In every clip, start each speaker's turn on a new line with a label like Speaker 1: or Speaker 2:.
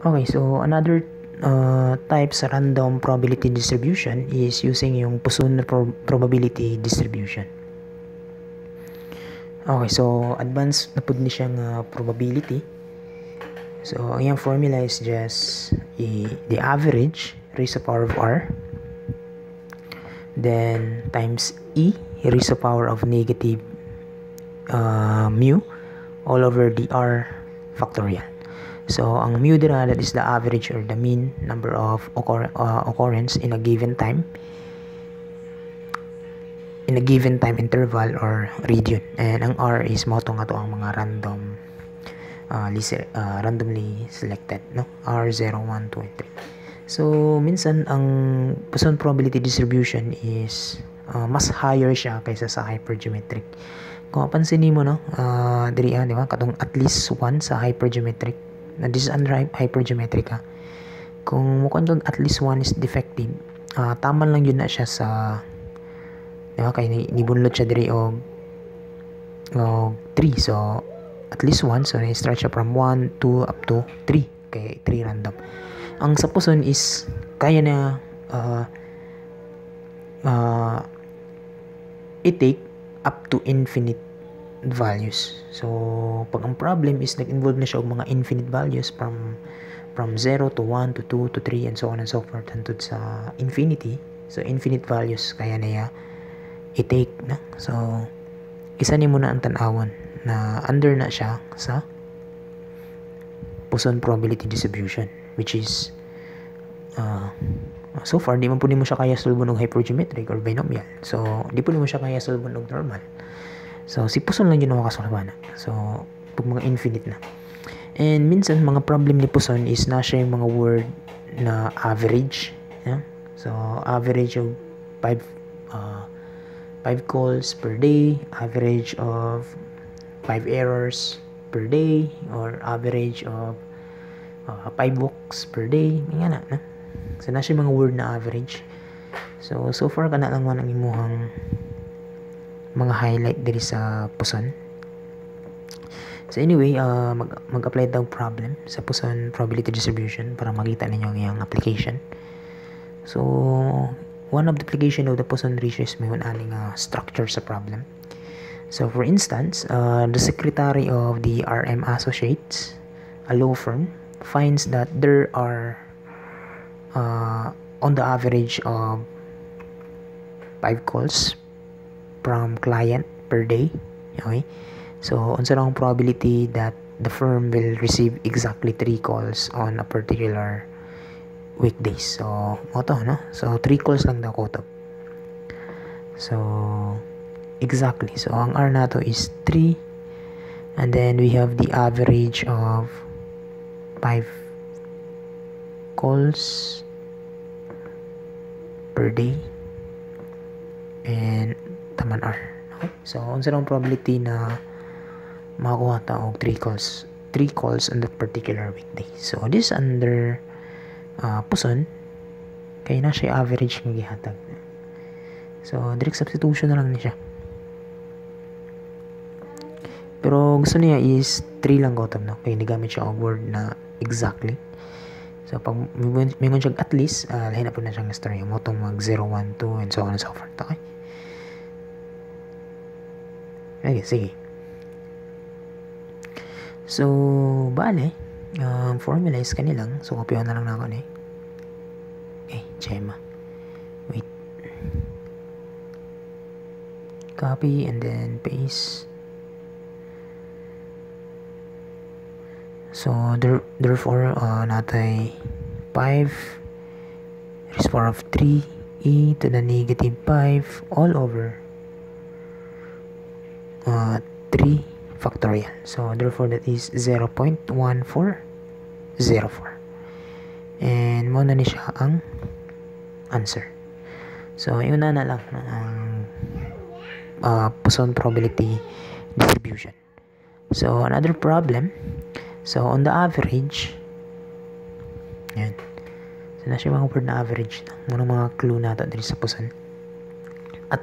Speaker 1: Okay, so another type sa random probability distribution is using yung Poisson probability distribution. Okay, so advanced na pud ni siyang probability. So ang yung formula is just the average raised to the power of r, then times e raised to the power of negative mu all over the r factorial. So ang mu dira, that is the average or the mean number of occurrence in a given time interval or region, and ang r is mao to nga to ang mga randomly selected, no? R0, 1, 2, and 3. So minsan ang Poisson probability distribution is mas higher siya kaysa sa hypergeometric. Kung mapansin mo, no, diri di ba, katong at least 1 sa hypergeometric, na this is under hypergeometric ha. Kung mukhang kung at least 1 is defective, tama lang yun na siya sa, di ba, kaya nibunlot siya diri og 3, so at least 1, so na-start siya from 1, 2 up to 3, kay 3 random. Ang sa Poisson is kaya na i-take up to infinite values. So pag ang problem is nag-involve na siya og mga infinite values from 0 to 1 to 2 to 3 and so on and so forth hangtod sa infinity, so infinite values kaya na ya i-take na. So isa ni mo na ang tan-awon na under na siya sa Poisson probability distribution, which is so far di man po mo siya kaya sulbon og hypergeometric or binomial. So di po mo siya kaya sulbon og normal. So si Poisson lang yun ang makasulbana. So pag mga infinite na. And minsan mga problem ni Poisson is na siya yung mga word na average, yeah? So average of 5 calls per day, average of 5 errors per day, or average of 5 walks per day, nga na. So na siya mga word na average. So far kana lang man ang imuhang mga highlight diri sa Poisson. So anyway, mag-apply daw problem sa Poisson probability distribution para makita ninyo ang application. So one of the application of the Poisson ratio is may aning structure sa problem. So for instance, the secretary of the RM Associates, a law firm, finds that there are on the average of 5 calls from client per day. Okay? So unsa ang probability that the firm will receive exactly 3 calls on a particular weekdays. So moto, no? So 3 calls lang daw kotob. So exactly. So ang R nato is 3, and then we have the average of 5 calls per day and taman R. Okay? So unsa ang probability na makakuha ta og 3 calls on that particular weekday. So this under Poisson kay na siya average nga gihatag. So direct substitution na lang ni siya. Pero gusto niya is 3 lang gotob, no? Kaya nigamit siya og word na exactly. So pag mingon siya at least, lahin na po na siyang story. Mo tong mag 0, 1, 2 and so on and so forth. Okay? Okay, sige. So bale, formula is kanilang. So kopyahan na lang na ako ni. Okay, Gemma. Wait. Copy and then paste. So therefore natay 5 raised to the power of 3 e to the negative 5 all over 3 factorial. So therefore that is 0.1404. And mo na ni siya ang answer. So yun na lang ang Poisson probability distribution. So another problem. So on the average, yan. So na siya mga word na average. Mga clue na ito dito sa Poisson. A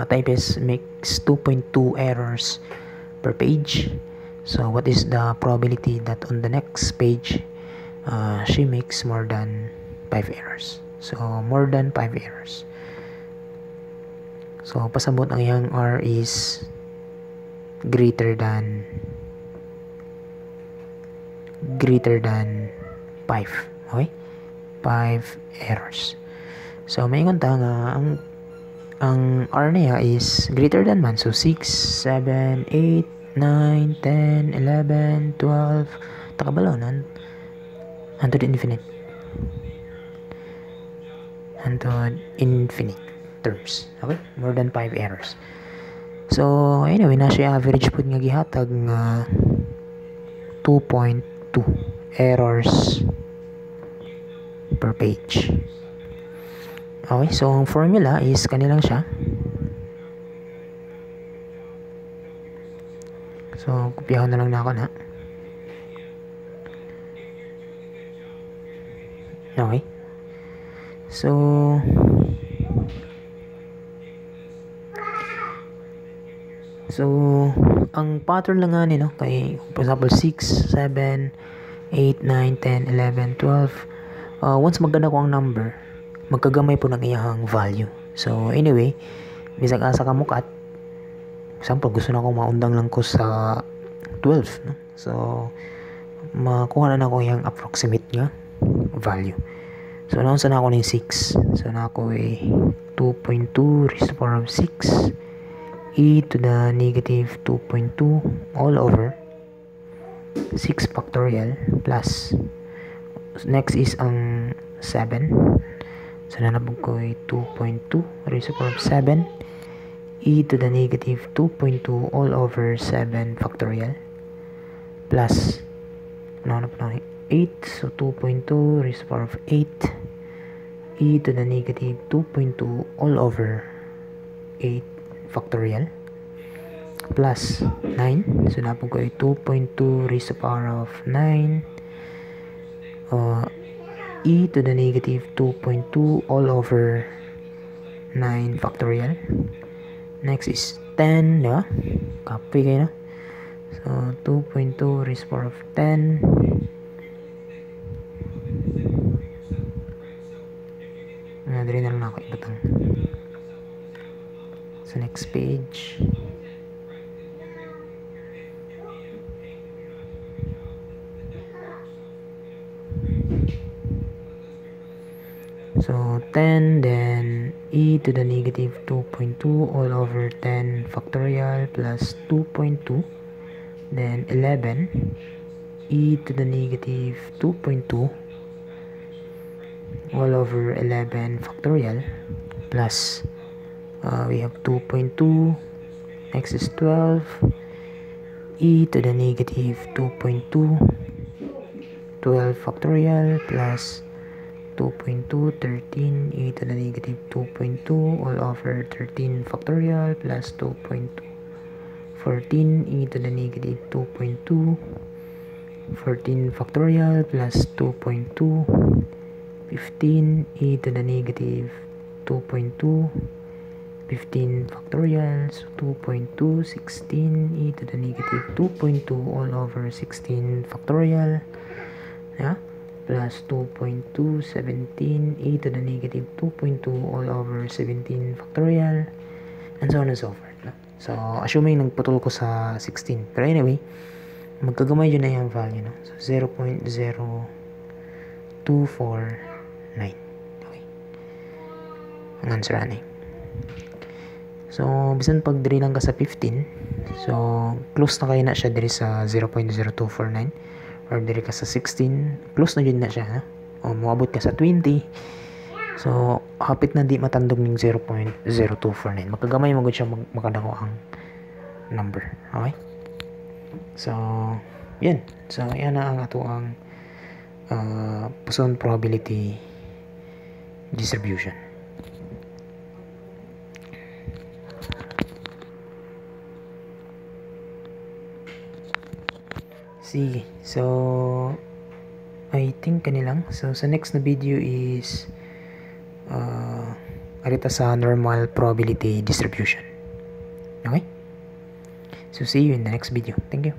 Speaker 1: typist makes 2.2 errors per page. So what is the probability that on the next page she makes more than 5 errors. So, more than 5 errors. So, pasabot ang iyang R is greater than 5. Okay? 5 errors. So, may ta nga ang R niya is greater than man. So, 6, 7, 8, 9, 10, 11, 12, takabalonan. Unto infinite terms. Okay? More than 5 errors. So, anyway, na siya average po nga gihatag nga 2.2 errors per page. Okay, so ang formula is kanilang siya. So, kopyahan na lang na ako na. Okay. So, ang pattern lang nga ni, no? Kay, for example, 6, 7, 8, 9, 10, 11, 12. Once maganda ko ang number, magkagamay po ng iyahang value. So, anyway, bisag asa ka mukat, example, gusto na akong maundang lang ko sa 12, no? So, makuha na ako yung approximate nga value. So, naunsa na ako ng 6. So, na ako 2.2 raised to the power of 6 e to the negative 2.2 all over 6 factorial plus, next is ang 7. So, nanabog ko 2.2 raised to the power of 7 e to the negative 2.2 all over 7 factorial plus 8. So, 2.2 raised to the power of 8 e to the negative 2.2 all over 8 factorial plus 9. So, napag ko 2.2 raised to the power of 9 e to the negative 2.2 all over 9 factorial. Next is 10, diba? Copy kayo na. So, 2.2 raised to the power of 10 dali na lang ako ibatang sa next page. So 10, then e to the negative 2.2 all over 10 factorial plus 2.2, then 11 e to the negative 2.2 all over 11 factorial plus we have 2.2, next is 12 e to the negative 2.2 12 factorial plus 2.2 13 e to the negative 2.2 all over 13 factorial plus 2.2 14 e to the negative 2.2 14 factorial plus 2.2 15 e to the negative 2.2 15 factorial, so 2.2 16 e to the negative 2.2 all over 16 factorial, yeah, plus 2.2 17 e to the negative 2.2 all over 17 factorial, and so on and so forth, no? So assuming nagputol ko sa 16, pero anyway, magkagamay yun na yung value, no? So 0.0249. Okay. Ang answer ani. So, bisan pag diri lang ka sa 15, so close na kayo na siya diri sa 0.0249, or diri ka sa 16, close na yun na siya, ha? O moabot ka sa 20, so hapit na di matandog ng 0.0249. Magkagamay magud siya makadako ang number. Okay? So, yan. So, yan na ang ato ang Poisson probability distribution. Sige. So, I think kanilang. So, sa next na video is arita sa normal probability distribution. Okay? So, see you in the next video. Thank you.